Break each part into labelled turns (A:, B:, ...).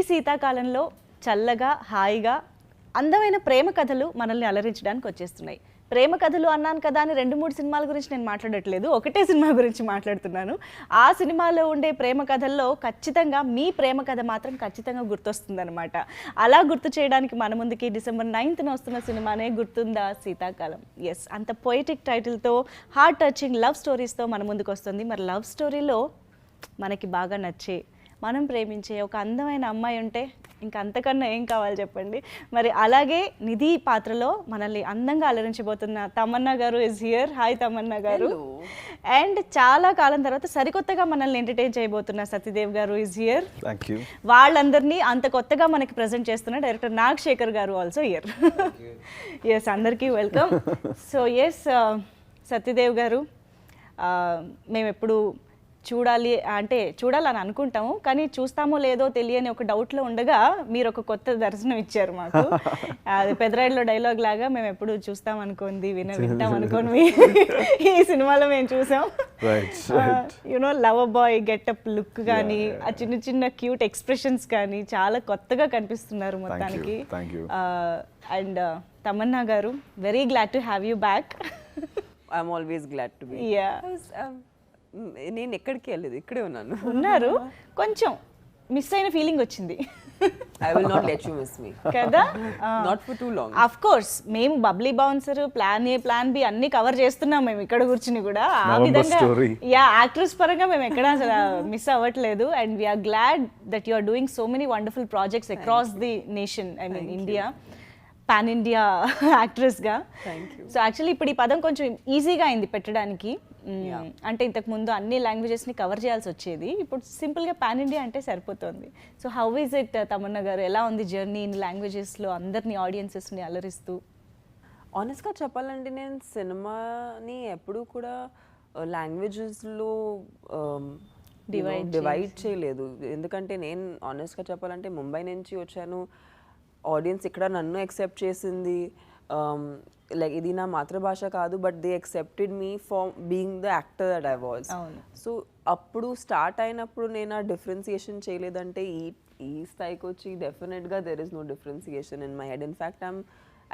A: శీతాకాలంలో చల్లగా హాయిగా అందమైన ప్రేమ కథలు మనల్ని అలరించడానికి వచ్చేస్తున్నాయి. ప్రేమ కథలు అన్నాను కదా అని 2-3 సినిమాల గురించి నేను మాట్లాడట్లేదు, ఒకటే సినిమా గురించి మాట్లాడుతున్నాను. ఆ సినిమాలో ఉండే ప్రేమ కథల్లో ఖచ్చితంగా మీ ప్రేమ కథ మాత్రం ఖచ్చితంగా గుర్తొస్తుందన్నమాట. అలా గుర్తు చేయడానికి మన ముందుకి December 9th వస్తున్న సినిమానే గుర్తుందా శీతాకాలం. ఎస్, అంత పొయిటిక్ టైటిల్తో హార్ట్ టచింగ్ లవ్ స్టోరీస్తో మన ముందుకు వస్తుంది. మరి లవ్ స్టోరీలో మనకి బాగా నచ్చే, మనం ప్రేమించే ఒక అందమైన అమ్మాయి ఉంటే ఇంకా అంతకన్నా ఏం కావాలి చెప్పండి. మరి అలాగే నిధి పాత్రలో మనల్ని అందంగా అలరించబోతున్న తమన్నా గారు ఇస్ హియర్. హాయ్ తమన్నా గారు. అండ్ చాలా కాలం తర్వాత సరికొత్తగా మనల్ని ఎంటర్టైన్ చేయబోతున్న సత్యదేవ్ గారు ఇస్ హియర్. వాళ్ళందరినీ అంత కొత్తగా మనకి ప్రజెంట్ చేస్తున్న డైరెక్టర్ నాగశేఖర్ గారు ఆల్సో హియర్. ఎస్, అందరికీ వెల్కమ్. సో ఎస్, సత్యదేవ్ గారు, మేము ఎప్పుడు చూడాలని అనుకుంటాము, కానీ చూస్తామో లేదో తెలియని ఒక డౌట్లో ఉండగా మీరు ఒక కొత్త దర్శనం ఇచ్చారు మాకు. అది పెదరాయిలో డైలాగ్ లాగా మేము ఎప్పుడు చూస్తాం అనుకోండి వింటాం అనుకోని ఈ సినిమాలో మేము చూసాం. You know lover boy getup look కానీ ఆ చిన్న చిన్న క్యూట్ ఎక్స్ప్రెషన్స్ కానీ చాలా కొత్తగా కనిపిస్తున్నారు మొత్తానికి. అండ్ తమన్నా గారు, very glad to have you back.
B: I'm always glad to be. నేను ఎక్కడికి వెళ్ళలేదు, ఇక్కడే
A: ఉన్నారు. కొంచెం మిస్ అయిన ఫీలింగ్ వచ్చింది.
B: I will not let you miss me.
A: కదా?
B: Not for too long.
A: Of course, మేము Babli bouncer, plan A plan B అన్ని కవర్ చేస్తున్నాం మేము ఇక్కడ కూర్చుని కూడా. ఆ విధంగా యాక్ట్రెస్ పరంగా మేము ఎక్కడ మిస్ అవ్వట్లేదు. And we're glad that you are doing so many wonderful projects across the nation, I mean India, pan India యాక్ట్రెస్గా. సో యాక్చువల్లీ ఇప్పుడు ఈ పదం కొంచెం ఈజీగా అయింది పెట్టడానికి. అంటే ఇంతకు ముందు అన్ని లాంగ్వేజెస్ని కవర్ చేయాల్సి వచ్చేది, ఇప్పుడు సింపుల్గా పాన్ ఇండియా అంటే సరిపోతుంది. So how is it Tamannaah గారు, ఎలా ఉంది జర్నీ ఇన్ లాంగ్వేజెస్లో అందరినీ ఆడియన్సెస్ని అలరిస్తూ?
B: ఆనెస్ట్గా చెప్పాలంటే నేను సినిమాని ఎప్పుడూ కూడా లాంగ్వేజెస్లో డివైడ్ చేయలేదు. ఎందుకంటే నేను ఆనెస్ట్గా చెప్పాలంటే ముంబై నుంచి వచ్చాను, ఆడియన్స్ ఇక్కడ నన్ను యాక్సెప్ట్ చేసింది. లైక్ ఇది నా మాతృభాష కాదు, but they accepted me for being the actor that I was. So అప్పుడు స్టార్ట్ అయినప్పుడు నేను ఆ డిఫరెన్సియేషన్ చేయలేదంటే ఈ స్థాయికి వచ్చి డెఫినెట్గా there is no differentiation in my head. In fact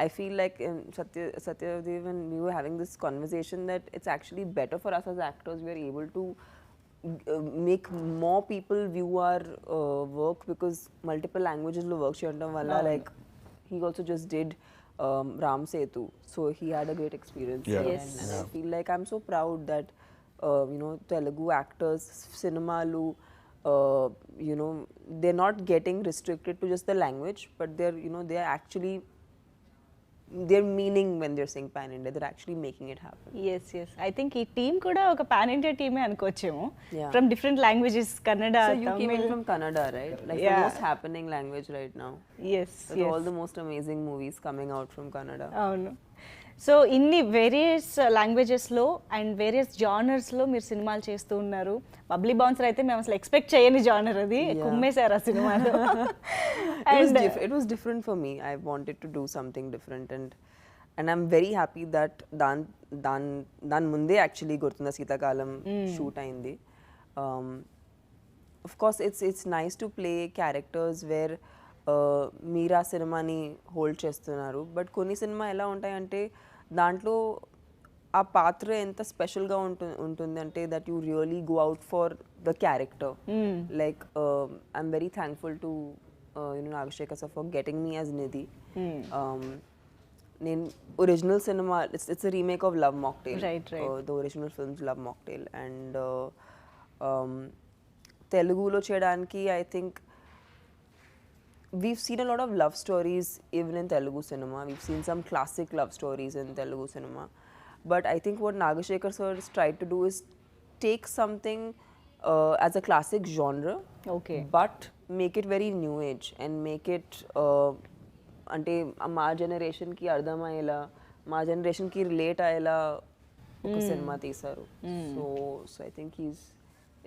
B: I feel like Satyadev, when we were having this conversation, that it's actually better for us as actors. We are able to make more people view our work because multiple languages lo work cheyadam valla. Like he also just did Ram Setu, so he had a great experience.
A: Yes.
B: And I feel like I'm so proud that Telugu actors, cinemalu, they're not getting restricted to just the language, but they're actually their meaning when they're saying pan India, they're actually making it happen.
A: Yes, I think ee team kuda oka pan India team e anukochemo, from different languages. Kannada,
B: so you
A: Tamil.
B: came in from Kannada, right? Like the most happening language right now.
A: Yes.
B: All the most amazing movies coming out from Kannada.
A: Avunu. So ఇన్ని various లాంగ్వేజెస్లో and various జానర్స్లో మీరు సినిమాలు చేస్తూ ఉన్నారు. Babli bouncer అయితే మేము అసలు expect చేయని genre, అది కుమ్మేశారు ఆ సినిమాలో.
B: It was different for me. I wanted to do something different, and I'm very happy that Dan munde actually Gurtunda Seetakalam shoot ayindi. Of course it's nice to play characters where మీరా సినిమాని hold చేస్తున్నారు, but కొన్ని cinema ఎలా ఉంటాయంటే దాంట్లో ఆ పాత్ర ఎంత స్పెషల్గా ఉంటుంది అంటే that you really go out for the character. Like I'm very thankful to Nagashekar sir for getting me as Nidhi. నేను original cinema it's remake of Love Mocktail, the original films Love Mocktail, and తెలుగులో చేయడానికి I think we've seen a lot of love stories even in Telugu cinema. We've seen some classic love stories in Telugu cinema. But I think what Nagashekhar sir has tried to do is take something as a classic genre, but make it very new age and make it ante మా generation కి అర్థమయ్యేలా, మా generation కి relate అయ్యేలా ఒక cinema తీశారు. So I think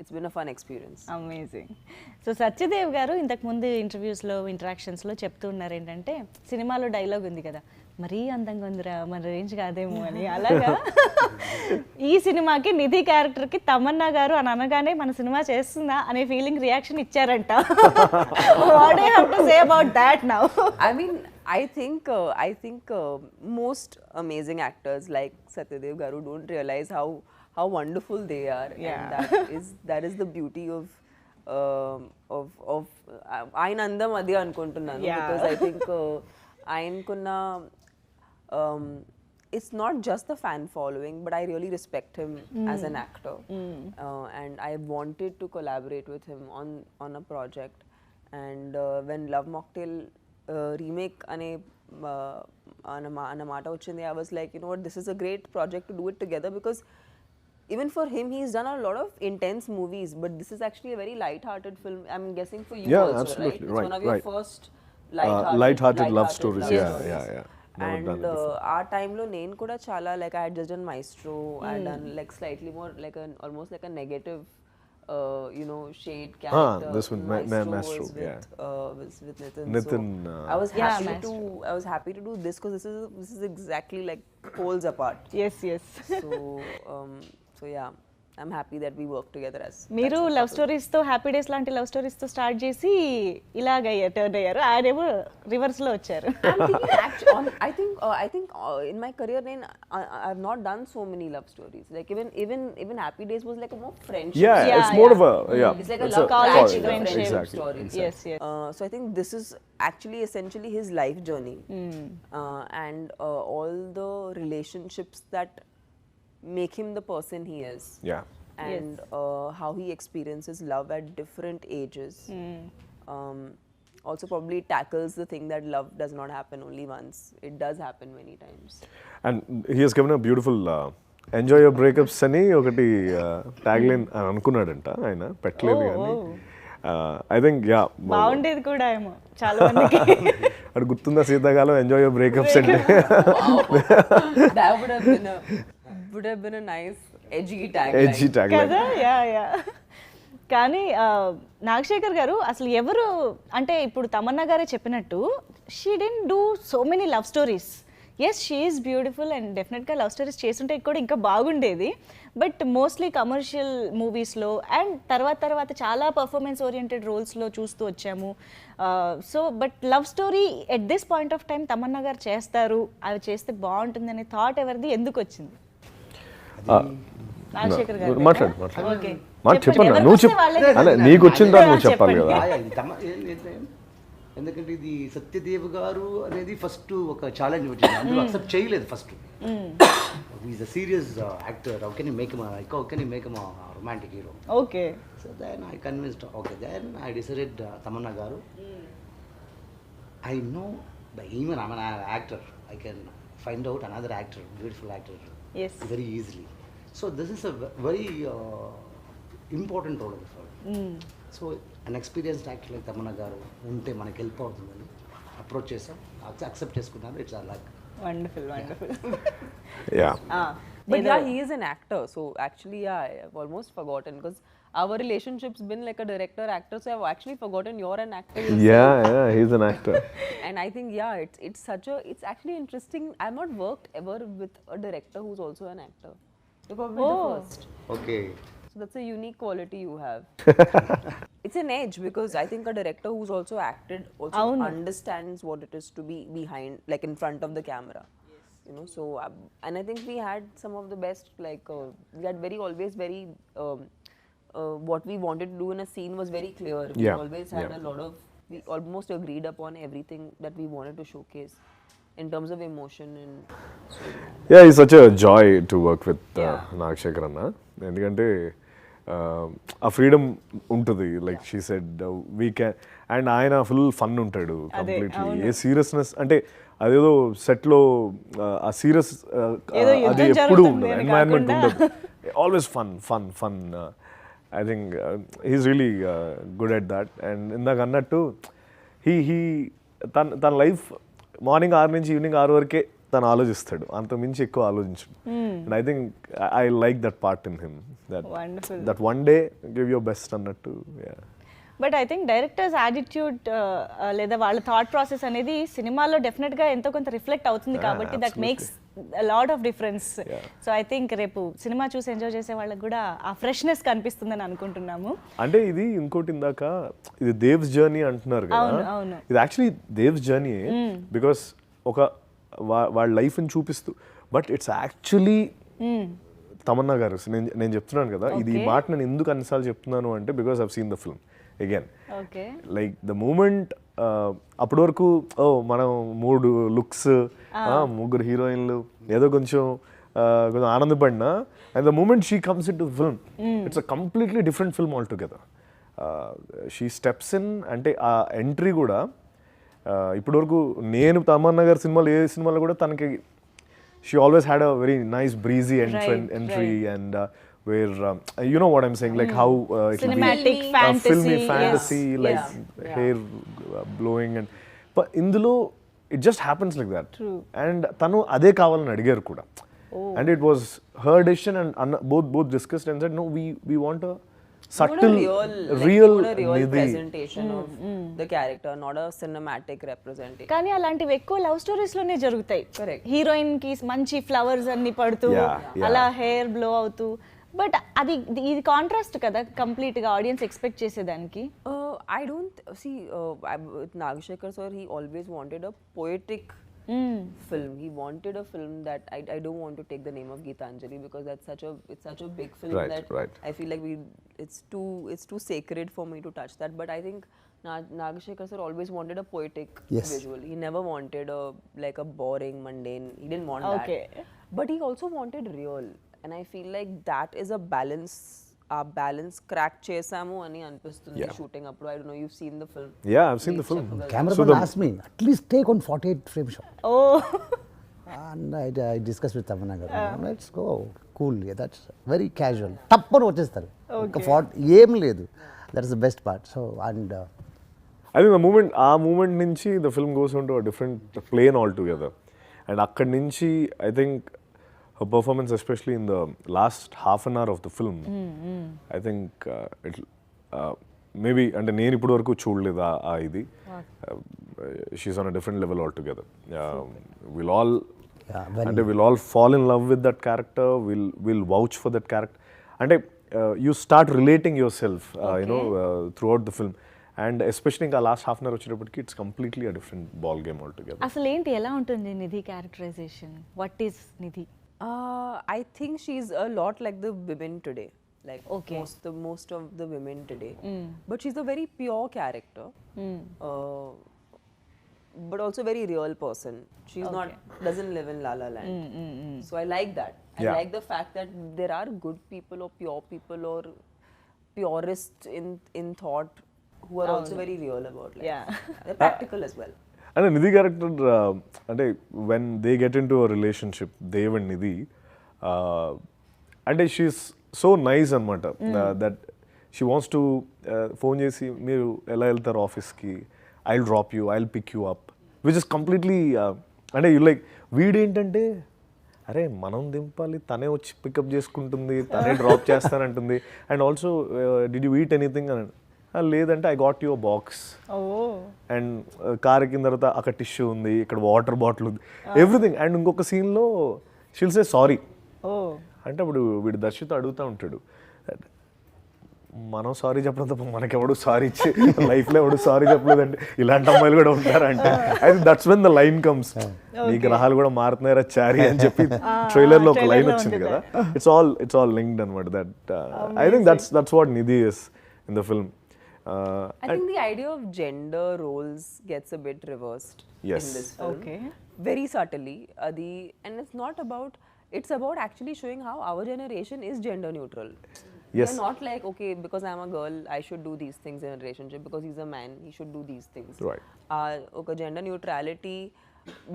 B: it's been a fun experience.
A: Amazing. So Satyadev గారు ఇంతకుముందు ఇంటర్వ్యూస్లో ఇంటరాక్షన్స్లో చెప్తూ ఉన్నారు ఏంటంటే సినిమాలో డైలాగ్ ఉంది కదా, మరీ అందంగా ఉందిరా మన రేంజ్ కాదేమో అని. అలాగా ఈ సినిమాకి నిధి క్యారెక్టర్కి తమన్నా గారు అని అనగానే మన సినిమా చేస్తుందా అనే ఫీలింగ్ రియాక్షన్ ఇచ్చారంట. What you have to say about that now?
B: I mean, I think most amazing actors like Satyadev Garu don't realize how wonderful they are,
A: Yeah.
B: and that is the beauty of ఆయన అందం అది అనుకుంటున్నాను.
A: Yeah.
B: Because I think ఆయనకున్న it's not just the fan following, but I really respect him as an actor, and I wanted to collaborate with him on a project. And when Love Mocktail remake అనే మాట వచ్చింది, I was like, you know what, this is a great project to do it together, because even for him, he's done a lot of intense movies, but this is actually a very light-hearted film. I'm guessing for you
C: Yeah,
B: also,
C: absolutely,
B: right? It's
C: right,
B: one of your
C: right.
B: first
C: light-hearted love stories.
B: love
C: Yeah,
B: stories.
C: yeah. Never
B: And
C: done it before.
B: ఆ టైంలో నేను కూడా చాలా like I had just done Maestro, I had done like slightly more like almost like a negative shade character.
C: this one, Maestro,
B: was with,
C: yeah.
B: was with Nitin.
C: Nitin,
B: So
C: uh,
B: I was
A: Yeah,
B: happy
A: Maestro.
B: I was happy to do this because this is exactly like poles apart.
A: Yes yes.
B: So yeah, I'm happy that we work together as
A: మీరు
B: as a
A: love
B: couple.
A: స్టోరీస్తో హ్యాపీ డేస్ లాంటి love స్టోరీస్తో start చేసి ఇలాగ turn అయ్యారు, ఆయనేమో రివర్స్లో వచ్చారు.
B: I'm thinking I think in my career then I've not done so many love stories. Like even Happy Days was like a more friendship.
C: Yeah,
A: Yeah,
C: it's more
A: yeah.
C: of a
B: It's like a
C: it's
B: love
A: college
B: college
A: friendship.
B: friendship story.
A: Yes, yes.
B: So I think this is actually essentially his life journey, and all the relationships that make him the person he is,
C: yeah.
B: and how he experiences love at different ages. Also probably tackles the thing that love does not happen only once. It does happen many times.
C: And he has given a beautiful enjoy your breakups అని ఒకటి tag line అనుకున్నాడంట, ఆయన పెట్టలేదు కానీ I think yeah
A: బాగుండేది కూడా ఏమో చాలా మందికి.
C: అది గుర్తుందా శీతాకాలం ఎంజాయ్ యువర్ బ్రేకప్స్ అంటే?
B: That would have been a nice edgy tagline.
C: Edgy tag line.
A: కదా, యా యా. కానీ నాగశేఖర్ గారు అసలు ఎవరు అంటే ఇప్పుడు తమన్నా గారే చెప్పినట్టు she didn't do so many love stories. Yes, she is beautiful and డెఫినెట్గా లవ్ స్టోరీస్ చేస్తుంటే కూడా ఇంకా బాగుండేది. బట్ మోస్ట్లీ కమర్షియల్ మూవీస్లో అండ్ తర్వాత చాలా పర్ఫార్మెన్స్ ఓరియంటెడ్ రోల్స్లో చూస్తూ వచ్చాము. So but love story at this point of time Tamannaah గారు చేస్తారు, అవి చేస్తే బాగుంటుంది అనే థాట్ ఎవరిది, ఎందుకు వచ్చింది? నాగశేఖర్ గారు
C: మాట్లాడు
A: ఓకే
C: చెప్పన్నా, నువ్వు చెప్పు. అదే నీకు వచ్చిన తర్వాత నువ్వు చెప్పాలి కదా.
D: ఎందుకంటే ఇది సత్యదేవ్ గారు అనేది ఫస్ట్ ఒక ఛాలెంజ్ వచ్చింది, అందులో అక్సెప్ట్ చేయలేదు first. Is a serious actor, how can you make him romantic hero?
A: Okay.
D: So then I convinced, okay then I decided Tamannaah గారు, I know even I an actor, I can find out another actor, beautiful actor
A: Yes.
D: very easily. So this is a very important role of her. So an experienced actor like Tamanna garu unte manaki help avutundani approach chesam, accept cheskunnaru. It's our luck.
A: Wonderful wonderful.
C: Yeah
B: But yeah, he is an actor. So actually, yeah, I've almost forgotten because our relationship's been like a director-actor. So I've actually forgotten you're an actor.
C: Yeah he's an actor.
B: And I think it's actually interesting. I've not worked ever with a director who's also an actor. You're probably the first.
D: Okay.
B: So that's a unique quality you have. It's an edge because I think a director who's also acted also understands what it is to be behind, like in front of the camera. You know, so and I think we had some of the best, like we had always very what we wanted to do in a scene was very clear. We
C: Yeah,
B: always had
C: yeah.
B: a lot of, we almost agreed upon everything that we wanted to showcase in terms of emotion and so
C: yeah is such a Joy to work with
B: Yeah.
C: Nagasekhar అన్న. ఎందుకంటే ఆ freedom ఉంటుంది, like she said we can, and ఆయన full fun ఉంటాడు completely. ఏ seriousness అంటే అదేదో సెట్లో ఆ సీరియస్
A: ఏదో
C: అది
A: యుద్ధం
C: ఎప్పుడు
A: జరుగుతుంది
C: ఉండదు,
A: అని
C: ఎన్వైరన్మెంట్
A: కాకుండా.
C: ఉండదు, always fun. I think he's really good at that. And ఇందాక అన్నట్టు హీ తన లైఫ్ మార్నింగ్ 6 నుంచి ఈవినింగ్ 6 వరకే తను ఆలోచిస్తాడు, అంత మించి ఎక్కువ ఆలోచించడు. And I think I like that part in him,
A: Wonderful.
C: That one day give your best అన్నట్టు.
A: But I think directors attitude లేదా వాళ్ళ థాట్ ప్రాసెస్ అనేది సినిమాలో డెఫినెట్గా ఎంతో కొంత రిఫ్లెక్ట్ అవుతుంది కాబట్టి that makes lot of difference. So I think రేపు సినిమా చూసి ఎంజాయ్ చేసే వాళ్ళకి కూడా ఆ ఫ్రెష్నెస్ కనిపిస్తుందని అనుకుంటున్నాము.
C: అంటే ఇది ఇంకోటి, ఇందాక ఇది దేవ్స్ జర్నీ అంటున్నారు
A: అవును,
C: కదా,
A: అవును.
C: ఇది యాక్చువల్లీ దేవ్స్ జర్నీ బికాస్ ఒక వాళ్ళ లైఫ్ని చూపిస్తూ, బట్ ఇట్స్ యాక్చువల్లీ తమన్నా గారు. నేను చెప్తున్నాను కదా, ఇది ఈ మాట నేను ఎందుకు అన్నిసార్లు చెప్తున్నాను అంటే because I've seen the film again.
A: Okay,
C: like the moment అప్పటి వరకు మనం 3 లుక్స్, 3 హీరోయిన్లు, ఏదో కొంచెం కొంచెం ఆనందపడినా, and the moment she comes in to film it's a completely different film altogether. She steps in, అంటే ఆ ఎంట్రీ కూడా ఇప్పటి వరకు నేను తమన్నా గారి సినిమాలు ఏ సినిమాలో కూడా తనకి she always had a very nice breezy entry and where you know what I'm saying, like how it will
A: Cinematic
C: be
A: fantasy,
C: filmy
A: yes.
C: fantasy, like hair blowing, and but indulo it just happens like that.
A: True.
C: And tanu ade kavalani adigaru kuda, and it was her decision, and both discussed and said no, we want a subtle real Nidhi
B: presentation of the character, not a cinematic representation.
A: కానీ అలాంటివి ఎక్కువ love stories లోనే జరుగుతాయి.
B: Correct.
A: Heroine కి మంచి flowers అన్ని పడుతూ అలా హెయిర్ బ్లో అవుతూ, బట్ అది ఇది కాంట్రాస్ట్ కదా కంప్లీట్ గా ఆడియన్స్ ఎక్స్పెక్ట్ చేసేదానికి.
B: I don't see with Nagashekar sir, he always wanted a poetic film. He wanted a film that I don't want to take the name of Geetanjali because it's such a big film that I feel like it's too sacred for me to touch that. But I think Nagashekar sir always wanted a poetic visual. He never wanted like a boring, mundane. He didn't want that. But he also wanted real, and I feel like that is a balance. ఆ balance crack చేసాము అని అనిపిస్తుంది shooting అప్పుడు. I don't know, you seen the film?
C: Yeah, I've seen the film.
D: Cameraman asked me, at least take on 48 frame shot.
A: Oh.
D: And I discussed with Tamanna garu. Let's go. Cool. Yeah, that's very casual. Tappanu vachestaru. Oka fort em ledu. That is the best part. So, and
C: I think ఆ moment నుంచి the film goes on to a different plane altogether. And అక్కడి నుంచి I think her performance, especially in the last half an hour of the film, I think maybe, అంటే నేను ఇప్పటి వరకు చూడలేదు ఆ ఇది. She's on a different level altogether. We'll all fall in love with that character. We'll vouch for that character. అంటే you start relating yourself, you know, throughout the film. And especially ఇంకా last half an hour వచ్చేటప్పటికి it's completely a different ball game altogether.
A: అసలు ఏంటి, ఎలా ఉంటుంది Nidhi characterization? What is Nidhi?
B: I think she's a lot like the women today, like
A: Okay.
B: most of the women today. But she's a very pure character, but also very real person. She's not doesn't live in La La Land. So I like that. I like the fact that there are good people or pure people or purists in thought who are also very real about life. They're practical as well.
C: అంటే Nidhi character అంటే when they get in to a relationship, Dev and Nidhi, అంటే she's so nice అనమాట that she wants to phone చేసి మీరు ఎలా వెళ్తారు ఆఫీస్కి, I will drop you, I will pick you up, which is completely అంటే యూ లైక్ వీడేంటంటే అరే మనం దింపాలి, తనే వచ్చి పికప్ చేసుకుంటుంది, తనే డ్రాప్ చేస్తానంటుంది. And also did you eat anything అని, లేదంటే I got your box, and car ఎక్కిన తర్వాత అక్కడ టిష్యూ ఉంది, ఇక్కడ వాటర్ బాటిల్ ఉంది, ఎవ్రీథింగ్. అండ్ ఇంకొక సీన్లో షీల్ సే సారీ అంటే అప్పుడు వీడు దర్శితో అడుగుతూ ఉంటాడు, మనం సారీ చెప్పడం తప్ప మనకెవడు సారీ ఇచ్చి లైఫ్లో ఎవడు సారీ చెప్పలేదంటే ఇలాంటి అమ్మాయిలు కూడా ఉంటారంటే I think that's when the line comes, నీ గ్రహాలు కూడా మారుతున్నారా చారీ అని చెప్పి ట్రైలర్లో ఒక లైన్ వచ్చింది కదా. ఇట్స్ ఆల్ లింక్డ్ అనమాట. That I think that's what Nidhi is in the film.
B: I think the idea of gender roles gets a bit reversed in this film. Very subtly. And it's about actually showing how our generation is gender neutral.
C: Yes.
B: We're not like, okay, because I'm a girl, I should do these things in a relationship. Because he's a man, he should do these things.
C: Right.
B: Okay, gender neutrality,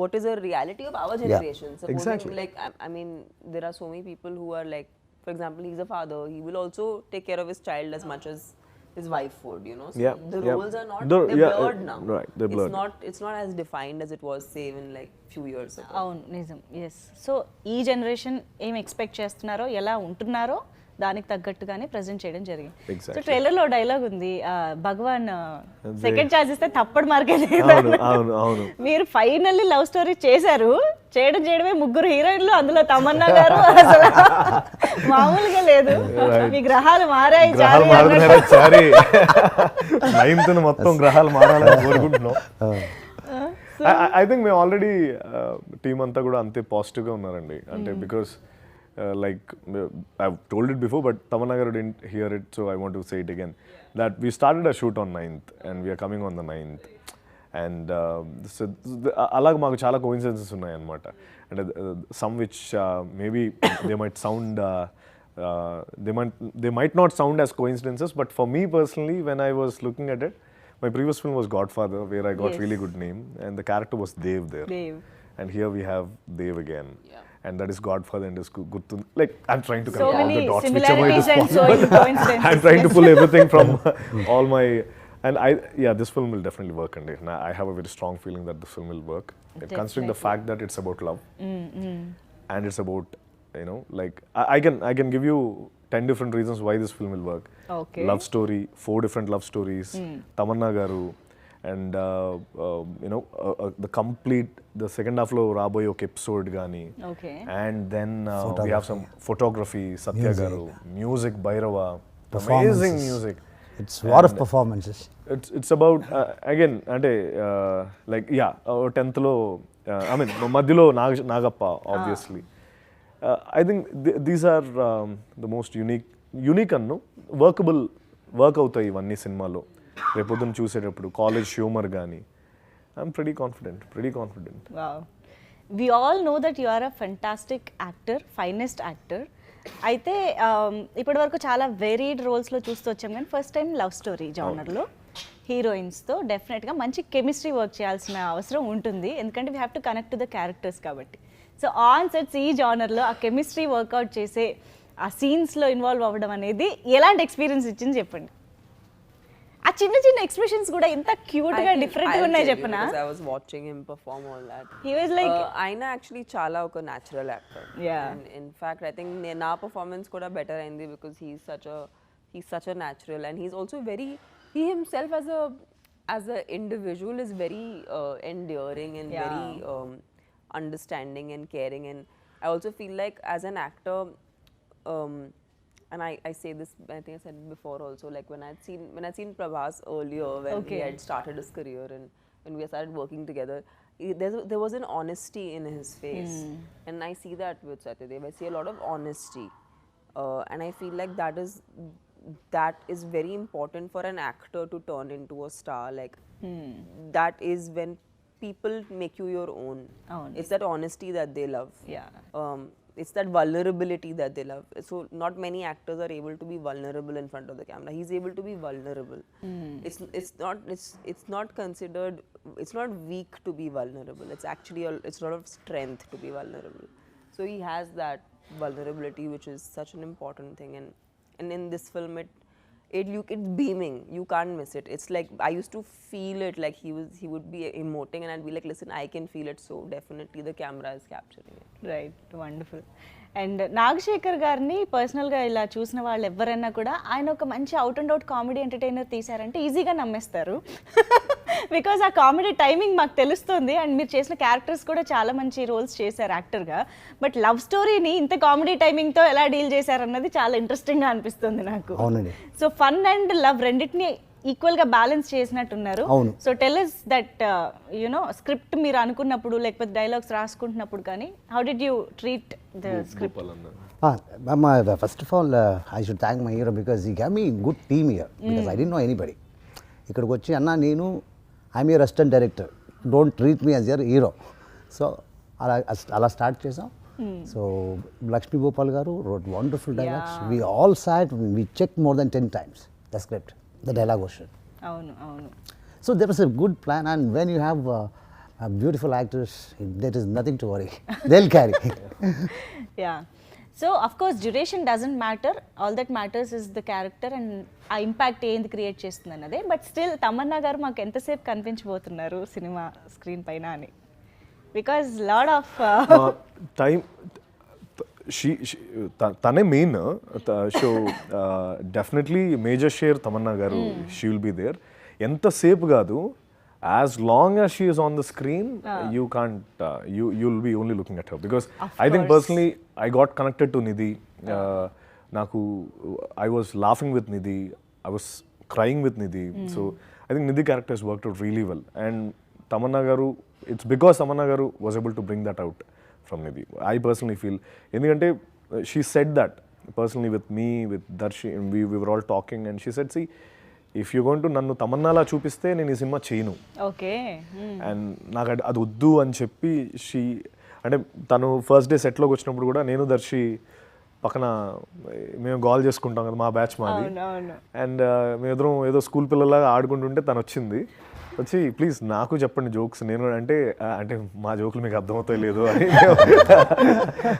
B: what is the reality of our generation? Supposing,
C: exactly.
B: Like, I mean, there are so many people who are like, for example, he's a father, he will also take care of his child as much as his wife would, you know. So
C: Yeah,
B: the
C: yeah.
B: roles are not,
C: They're-
B: they're
C: yeah,
B: blurred now.
C: right, they're blurred.
B: It's not as defined as it was, say, even like few years ago.
A: అవును నిజం. Yes. So ఈ generation ఏం expect చేస్తున్నారో, ఎలా ఉంటున్నారో దానికి తగ్గట్టుగానే present చేయడం జరిగింది.
C: Exactly.
A: సో ట్రైలర్లో డైలాగ్ ఉంది, భగవాన్
C: అదే.
A: సెకండ్ ఛాన్స్ ఇస్తే తప్పడు మార్కెట్.
C: అవును
A: మీరు ఫైనల్లీ లవ్ స్టోరీ చేశారు, చేయడమే ముగ్గురు హీరోయిన్లు, అందులో తమన్నా గారు. అసలు మామూలుగా లేదు. మీ గ్రహాలు మారాయి
C: గ్రహాలు
A: చారి అన్నట్టు.
C: మారుతున్నారా చారి 9th మొత్తం గ్రహాలు మారాలని కోరుకుంటున్నాం. ఐ థింక్ మేము ఆల్రెడీ టీమ్ అంతా కూడా అంతే పాజిటివ్గా ఉన్నారండి. అంటే because like I've told it before, but Tamanna garu didn't hear it, so I want to say it again, that we started a shoot on 9th and we are coming on the 9th, and so అలాగ మాకు చాలా coincidences ఉన్నాయి అన్నమాట. అంటే some which maybe they might sound they might not sound as coincidences, but for me personally, when I was looking at it, my previous film was Godfather, where I got
A: Yes.
C: really good name, and the character was Dev there.
A: Dev.
C: And here we have Dev again.
B: Yeah.
C: And that is Godfather and is Guttu. Like, I'm trying to
A: So
C: connect all
A: many
C: the dots, whichever it is
A: similarities and so
C: possible.
A: many coincidences.
C: I'm trying to
A: Yes.
C: pull everything from all my... And this film will definitely work. And I have a very strong feeling that this film will work. Considering the fact that it's about love. And it's about, you know, like, I can give you 10 different reasons why this film will work.
A: Okay.
C: Love story, 4 different love stories. Tamanna garu. And you know, the second half lo raboye oka episode gaani.
A: Okay.
C: And then we have some photography, Satya garu, music, Bhairava, amazing
E: Performances.
C: music.
E: It's a lot of performances.
C: It's about again ante like 10th lo I mean madhyalo Nagappa obviously. I think these are the most unique annu work అవుతాయి ఇవన్నీ సినిమాలో రేపొద్దున చూసేటప్పుడు. College humour కానీ I'm pretty confident.
A: Wow. We all know that you are a fantastic actor, finest actor. అయితే ఇప్పటి వరకు చాలా వేరీడ్ రోల్స్లో చూస్తూ వచ్చాం, కానీ ఫస్ట్ టైం లవ్ స్టోరీ జానర్లో హీరోయిన్స్తో డెఫినెట్గా మంచి కెమిస్ట్రీ వర్క్ చేయాల్సిన అవసరం ఉంటుంది, ఎందుకంటే we have to connect to the characters కాబట్టి. సో ఆన్ సెట్స్ ఈ జానర్లో ఆ కెమిస్ట్రీ వర్కౌట్ చేసే ఆ సీన్స్లో ఇన్వాల్వ్ అవ్వడం అనేది ఎలాంటి ఎక్స్పీరియన్స్ ఇచ్చింది చెప్పండి. ఆ చిన్న చిన్న ఎక్స్ప్రెషన్స్ కూడా ఎంత క్యూట్గా డిఫరెంట్గా ఉన్నాయి చెప్పనా.
B: I was watching him perform all that.
A: He was like...
B: ఆయన actually చాలా ఒక natural actor.
A: Yeah.
B: And in fact, I think నా performance కూడా better అయింది because he's such a natural, and he's also he himself as a individual is very endearing and
A: Yeah.
B: very understanding and caring. And I also feel like as an actor, and I say this, I think I said it before also, like when I'd seen Prabhas earlier, when
A: Okay.
B: he had started his career and when we started working together, there was an honesty in his face. And I see that with Satyadev. I see a lot of honesty. And I feel like that is very important for an actor to turn into a star. Like, that is when people make you your own.
A: Avunu.
B: It's that honesty that they love.
A: Yeah.
B: It's that vulnerability that they love. So not many actors are able to be vulnerable in front of the camera. He's able to be vulnerable. It's not considered. It's not weak to be vulnerable. It's actually it's a lot of strength to be vulnerable. So he has that vulnerability, which is such an important thing. And in this film, it's beaming. You can't miss it. It's like I used to feel it, like he would be emoting, and I'd be like, listen, I can feel it. So definitely the camera is capturing it.
A: Right, wonderful. And Nagasekhar గారిని పర్సనల్గా ఇలా చూసిన వాళ్ళు ఎవరైనా కూడా ఆయన ఒక మంచి out and out comedy entertainer తీశారంటే ఈజీగా నమ్మేస్తారు. బికాజ్ ఆ కామెడీ టైమింగ్ మాకు తెలుస్తుంది, అండ్ మీరు చేసిన క్యారెక్టర్స్ కూడా చాలా మంచి రోల్స్ చేశారు యాక్టర్గా. బట్ లవ్ స్టోరీని ఇంత కామెడీ టైమింగ్తో ఎలా డీల్ చేశారన్నది చాలా ఇంట్రెస్టింగ్గా అనిపిస్తుంది నాకు.
E: అవునండి.
A: సో ఫన్ అండ్ లవ్ రెండింటిని ఈక్వల్గా బ్యాలెన్స్ చేసినట్టున్నారు.
E: అవును.
A: So tell us that you know script మీరు అనుకున్నప్పుడు లేకపోతే డైలాగ్స్ రాసుకుంటున్నప్పుడు కానీ how did you treat the script?
E: First of all, I should thank my hero because he gave me good team here because I didn't know anybody. ఇక్కడికి వచ్చి అన్న నేను I'm your assistant director, don't treat me as your hero. So అలా start చేసాం. So Lakshmi Gopal గారు wrote wonderful dialogues. We all sat, we checked more than 10 times the script, the dialogue version.
A: అవును అవును.
E: So there was a good plan, and when you have beautiful actors, there is nothing to worry. They'll carry.
A: Yeah. So of course duration doesn't matter, all that matters is the character and ఆ impact ఏంది create చేస్తుంది అన్నదే. But still Tamannaah గారు మాకు ఎంతసేపు కనిపించబోతున్నారు cinema screen పైన అని, because lot of
C: time తనే main. So definitely major share Tamannaah గారు, షీ విల్ బీ దేర్. ఎంతసేపు కాదు, as long as she is on the screen, you can't, you'll be only looking at her. Because I think personally, I got connected to Nidhi. I was laughing with Nidhi. I was crying with Nidhi. So I think Nidhi character has worked out really well. And Tamanna Garu, it's because Tamanna Garu was able to bring that out from Nidhi. I personally feel, ఎందుకంటే she said that personally with me, with Darshi, and we were all talking, and she said, see, if you going to నన్ను తమన్నాలా చూపిస్తే నేను ఈ cinema చేయను.
A: Okay.
C: And నాకు అది వద్దు అని చెప్పి అంటే తను ఫస్ట్ డే సెట్లోకి వచ్చినప్పుడు కూడా నేను దర్శి పక్కన మేము గోల్ చేసుకుంటాం కదా, మా బ్యాచ్ మాది. అండ్ మేమిద్దరం ఏదో స్కూల్ పిల్లలాగా ఆడుకుంటుంటే తను వచ్చి ప్లీజ్ నాకు చెప్పండి జోక్స్. నేను అంటే మా జోకులు మీకు అర్థమవుతాయి లేదు అని,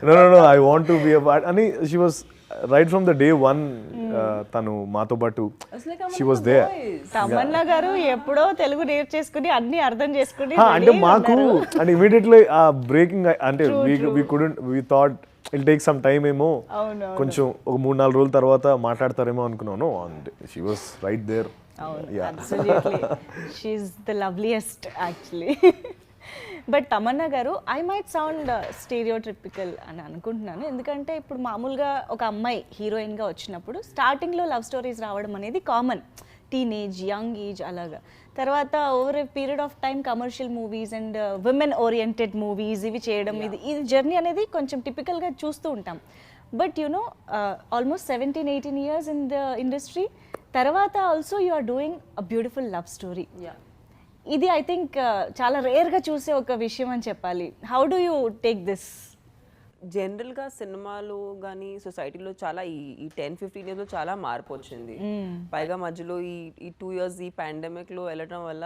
C: no I want to be a part అని. She was right from the day one తను మాతో పాటు షీ వాస్ దేర్.
A: తమన్నా గారు ఎప్పుడో తెలుగు నేర్చేసుకుని అన్ని అర్థం చేసుకుని
C: అంటే మాకు అంటే ఇమీడియట్లీ ఆ బ్రేకింగ్ అంటే we thought it'll take some time ఏమో, కొంచెం ఒక 3-4 రోజుల తర్వాత మాట్లాడతారేమో అనుకున్నాను. And she was right there.
A: Absolutely. She's the loveliest actually. But Tamannaah గారు, ఐ మైట్ సౌండ్ స్టీరియోట్రిపికల్ అని అనుకుంటున్నాను, ఎందుకంటే ఇప్పుడు మామూలుగా ఒక అమ్మాయి హీరోయిన్గా వచ్చినప్పుడు స్టార్టింగ్లో లవ్ స్టోరీస్ రావడం అనేది కామన్, టీనేజ్, యంగ్ ఏజ్ అలాగా. తర్వాత over a period of time commercial movies and women oriented movies ఇవి చేయడం, ఇది జర్నీ అనేది కొంచెం టిపికల్గా చూస్తూ ఉంటాం. But you know almost 17-18 years in the industry, తర్వాత also you are doing a beautiful love story. ఇది ఐ థింక్ చాలా రేర్గా చూసే ఒక విషయం అని చెప్పాలి. How do you take this?
B: జనరల్గా సినిమాలో కానీ సొసైటీలో చాలా ఈ 10-15 yearsలో చాలా మార్పు వచ్చింది. పైగా మధ్యలో ఈ 2 years ఈ పాండమిక్లో వెళ్ళటం వల్ల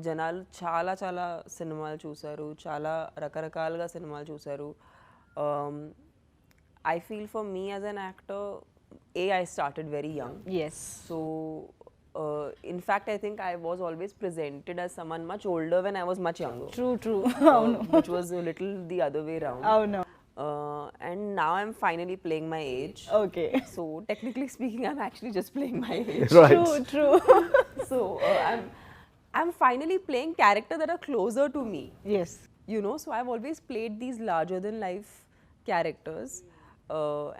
B: జనాలు చాలా చాలా సినిమాలు చూశారు, చాలా రకరకాలుగా సినిమాలు చూశారు. I feel for me as an actor, I started very young.
A: Yes.
B: So, in fact, I think I was always presented as someone much older when I was much younger.
A: True.
B: Which was a little the other way around.
A: Oh no.
B: And now I'm finally playing my age.
A: Okay.
B: So, technically speaking, I'm actually just playing my age.
C: Right.
A: True.
B: So, I'm finally playing characters that are closer to me.
A: Yes.
B: You know, so I've always played these larger than life characters.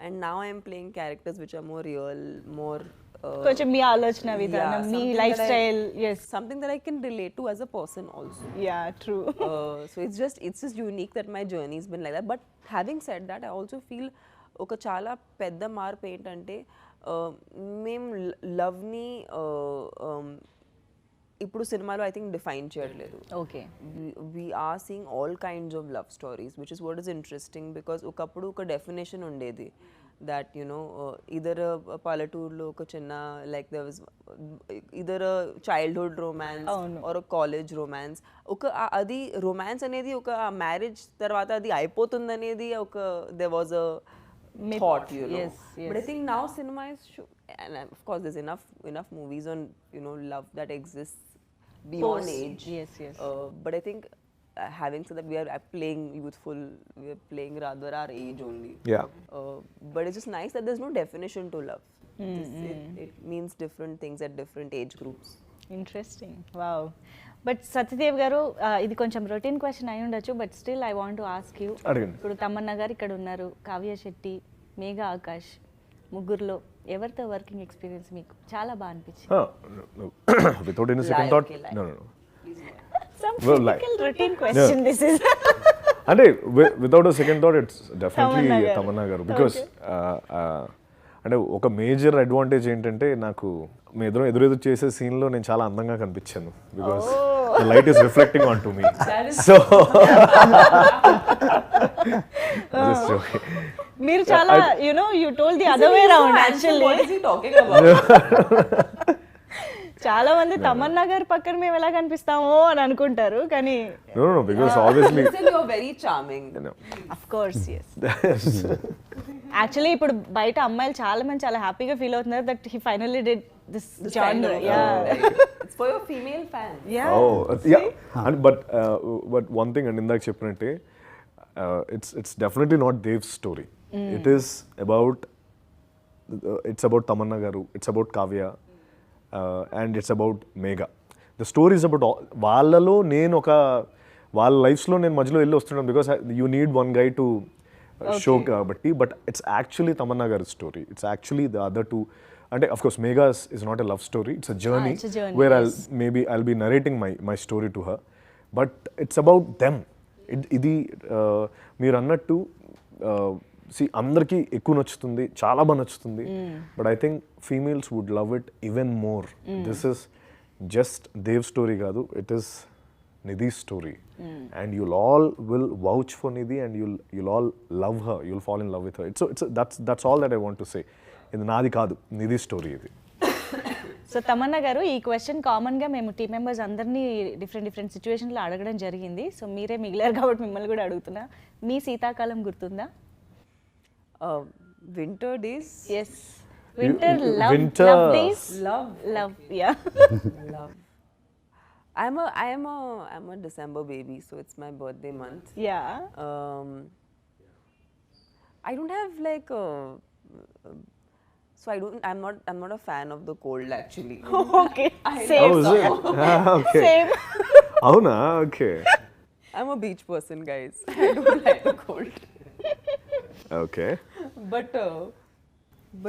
B: And now I'm playing characters which are more real, more
A: కొంచెం మీ ఆలోచన విధానం, మీ lifestyle. Yes.
B: Something that I can relate to as a person also.
A: Yeah, true.
B: So it's just unique that my journey's been like that. But having said that, I also feel ఒక చాలా పెద్ద మార్పు ఏంటంటే మేము లవ్ని ఇప్పుడు సినిమాలో I think define చేయట్లేదు.
A: Okay.
B: We are seeing all kinds of love stories, which is what is interesting, because ఒకప్పుడు ఒక డెఫినేషన్ ఉండేది that, you know, either a పల్లెటూరులో ఒక చిన్న like there was either a childhood romance or a college romance. ఒక అది romance అనేది ఒక మ్యారేజ్ తర్వాత అది అయిపోతుంది అనేది ఒక there was a thought, you know.
A: Yes.
B: But I think now cinema is and of course there's enough movies on, you know, love that exists beyond age.
A: Yes.
B: But I think having said that, we are playing youthful, we are playing rather our age only.
C: Yeah.
B: But it's just nice that there's no definition to love. It means different things at different age groups.
A: Interesting. Wow. But Satyadev గారు, ఇది కొంచెం routine question అయి ఉండొచ్చు, but still I want to ask you. ఇప్పుడు తమన్నా గారు ఇక్కడ ఉన్నారు, కావ్య శెట్టి, మేఘా ఆకాష్, ముగ్గురులో ఎవరితో వర్కింగ్ ఎక్స్పీరియన్స్ మీకు చాలా బాగా అనిపించింది?
C: Without any second thought, no.
A: Some
C: Well, like-
A: typical routine question this is.
C: అంటే without a second thought it's definitely
A: Tamannaah గారు.
C: తమన్నా గారు. బికాస్ అంటే ఒక మేజర్ అడ్వాంటేజ్ ఏంటంటే నాకు మీ ఎదురెదురు చేసే సీన్లో నేను చాలా అందంగా కనిపించాను, because the light is reflecting on to me. So
A: మీరు చాలా you told the other way round actually.
B: What is he talking about?
A: చాలా మంది తమన్నా గారి పక్కన మేము ఎలా కనిపిస్తామో అని అనుకుంటారు కానీ
C: No, because obviously,
B: Listen, you're very charming.
C: you know.
A: Of course actually ఇప్పుడు బయట అమ్మాయిలు చాలా మంది చాలా హ్యాపీగా ఫీల్ అవుతున్నారు that he finally did this genre yeah
B: It's for your female fans.
A: Yeah
C: Oh, yeah. And but one thing, and ఇందాక చెప్పినట్టే, it's definitely not Dev's story. It is about it's about Tamanna garu, it's about Kavya, and it's about Megha. The story is about వాళ్ళలో నేను ఒక వాళ్ళ లైఫ్స్లో నేను మధ్యలో వెళ్ళి వస్తున్నాను because you need one guy to show కాబట్టి బట్ ఇట్స్ యాక్చువల్లీ తమన్నా గారి story it's actually the other two అంటే of course Megha is not a love story it's a journey
A: it's a journey,
C: where I'll
A: yes.
C: Be narrating my story to her but it's about them ఇది మీరు అన్నట్టు అందరికీ ఎక్కువ నచ్చుతుంది చాలా బాగా నచ్చుతుంది but I think females would love it even more this is just Dev story కాదు it is Nidhi story and you'll all will vouch for Nidhi and you'll all love her you'll fall in love with her it's that's all that I want to say ఇది నాది కాదు నిధి story ఇది
A: so Tamannaah గారు ఈ question కామన్గా మేము team members అందరినీ different సిచ్యువేషన్లో అడగడం జరిగింది సో మీరే మిగిలారు కాబట్టి మిమ్మల్ని కూడా అడుగుతున్నా మీ శీతాకాలం గుర్తుందా
B: Winter days.
A: Yes winter love
C: winter-
A: love days
B: Love.
A: Love ya
B: Love. I'm a December baby, so it's my birthday month.
A: Yeah
B: I don't have like so I'm not a fan of the cold actually.
A: Okay
C: Oh,
A: same
C: is it? Okay.
A: Same
C: అవునా okay
B: I'm a beach person, guys. I don't like the cold.
C: Okay
B: But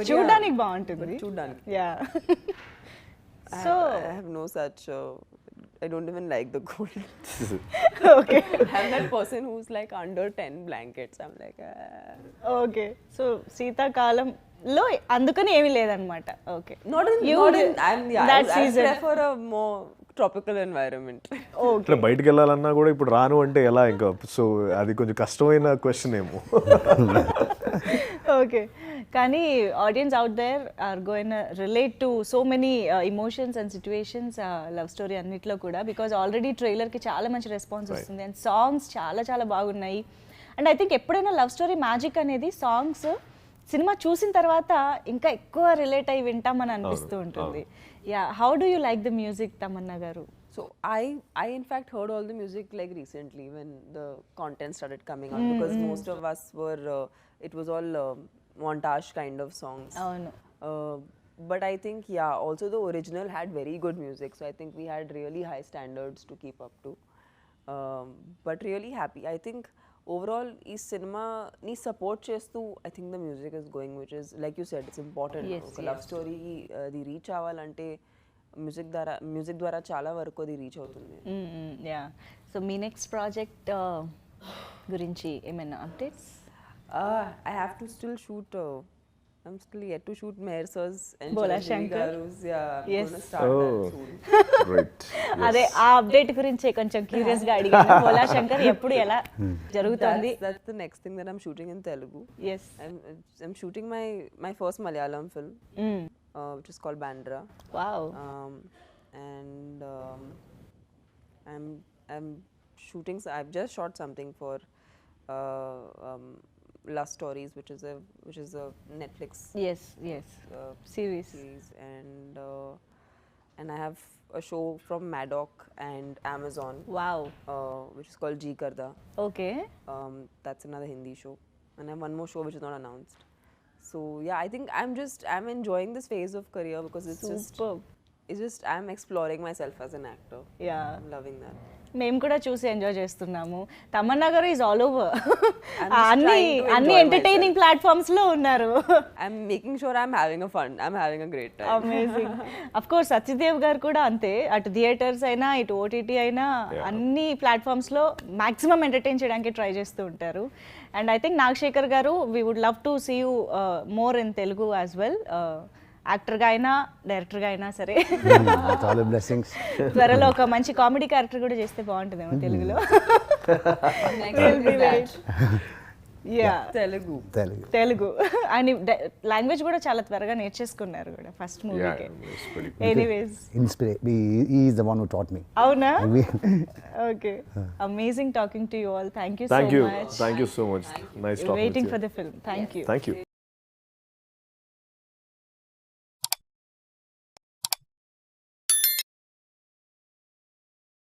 A: చూడడానికి బాగుంటుంది
B: చూడ్డానికి.
A: Yeah
B: So I have no such. I don't even like the cold.
A: Okay
B: I'm that person who's like under 10 blankets. I'm like.
A: Okay so శీతాకాలంలో అందుకని ఏమీ లేదనమాట okay
B: Not in.
A: You
B: Not
A: did-
B: in. I
A: that season.
B: prefer a more tropical environment.
C: ఇట్లా బయటికి వెళ్ళాలన్నా కూడా ఇప్పుడు రాను అంటే ఎలా ఇంకా సో అది కొంచెం కష్టమైన క్వశ్చన్ ఏమో
A: ఓకే కానీ audience out there are going relate to so many emotions and situations love story అన్నిట్లో కూడా బికాజ్ ఆల్రెడీ ట్రైలర్కి చాలా మంచి రెస్పాన్స్ వస్తుంది అండ్ సాంగ్స్ చాలా చాలా బాగున్నాయి అండ్ ఐ థింక్ ఎప్పుడైనా లవ్ స్టోరీ మ్యాజిక్ అనేది సాంగ్స్ సినిమా చూసిన తర్వాత ఇంకా ఎక్కువ రిలేట్ అయ్యి వింటామని అనిపిస్తూ ఉంటుంది yeah how do you like the music Tamannaah గారు
B: So I in fact heard all the music like recently when the content started coming out because most of us were it was all montage kind of songs.
A: అవును
B: But I think yeah, also the original had very good music, so I think we had really high standards to keep up to. But really happy. I think overall ఈ cinema ని support చేస్తూ I think the music is going, which is like you said, it's important.
A: Yes,
B: ఒక love story అది reach అవ్వాలంటే music ద్వారా చాలా వరకు అది రీచ్ అవుతుంది.
A: యా సో మీ నెక్స్ట్ ప్రాజెక్ట్ గురించి ఏమైనా updates
B: I have to still shoot. I'm still yet to shoot Meher Sir's and
A: Bola
B: Chiranjeevi
A: Shankar.
B: Garu's. Yeah, I'm
A: Yes.
B: gonna start that soon.
C: Right
A: అదే ఆ update గురించి కొంచెం curious గా అడిగాను బోలా శంకర్ ఎప్పుడు ఎలా జరుగుతుంది
B: That's the next thing that I'm shooting in Telugu.
A: Yes
B: I'm shooting my first Malayalam film, which is called Bandra.
A: Wow
B: And I'm shooting. I've just shot something for Lust Stories, which is a Netflix
A: yes yes series
B: series, and I have a show from Maddock and Amazon,
A: wow
B: which is called Ji Karda.
A: Okay
B: That's another Hindi show, and I have one more show which is not announced. So yeah, I think I'm enjoying this phase of career because it's just I'm exploring myself as an actor.
A: Yeah
B: I'm loving that.
A: మేము కూడా చూసి enjoy చేస్తున్నాము తమన్నా గారు is all over
B: just
A: అన్ని
B: trying to
A: అన్ని
B: enjoy
A: entertaining platforms లో ఉన్నారు
B: I'm making sure I'm having a great time.
A: Amazing of course Satyadev గారు కూడా అంతే అటు థియేటర్స్ అయినా ఇటు ఓటీటీ అయినా అన్ని ప్లాట్ఫామ్స్ లో మాక్సిమం ఎంటర్టైన్ చేయడానికి ట్రై చేస్తూ ఉంటారు అండ్ ఐ థింక్ నాగశేఖర్ గారు we would love to see you more in Telugu as well యాక్టర్గా అయినా డైరెక్టర్గా అయినా సరే
E: చాలా బ్లెస్సింగ్స్
A: త్వరలో ఒక మంచి కామెడీ క్యారెక్టర్ కూడా చేస్తే బాగుంటుందేమో తెలుగులో
B: Next is that.
A: Yeah
B: Telugu.
A: Telugu అని లాంగ్వేజ్ కూడా చాలా త్వరగా నేర్చేసుకున్నారు కూడా ఫస్ట్
C: Yeah,
A: మూవీకి.
C: it's pretty
A: anyways
E: He is the one who taught me.
A: అవునా? Okay, amazing talking to you all. Thank you so
C: Thank you.
A: Much.
C: Thank you so much. Nice talking with
A: waiting
C: you.
A: For the film. Thank you.
C: Thank you.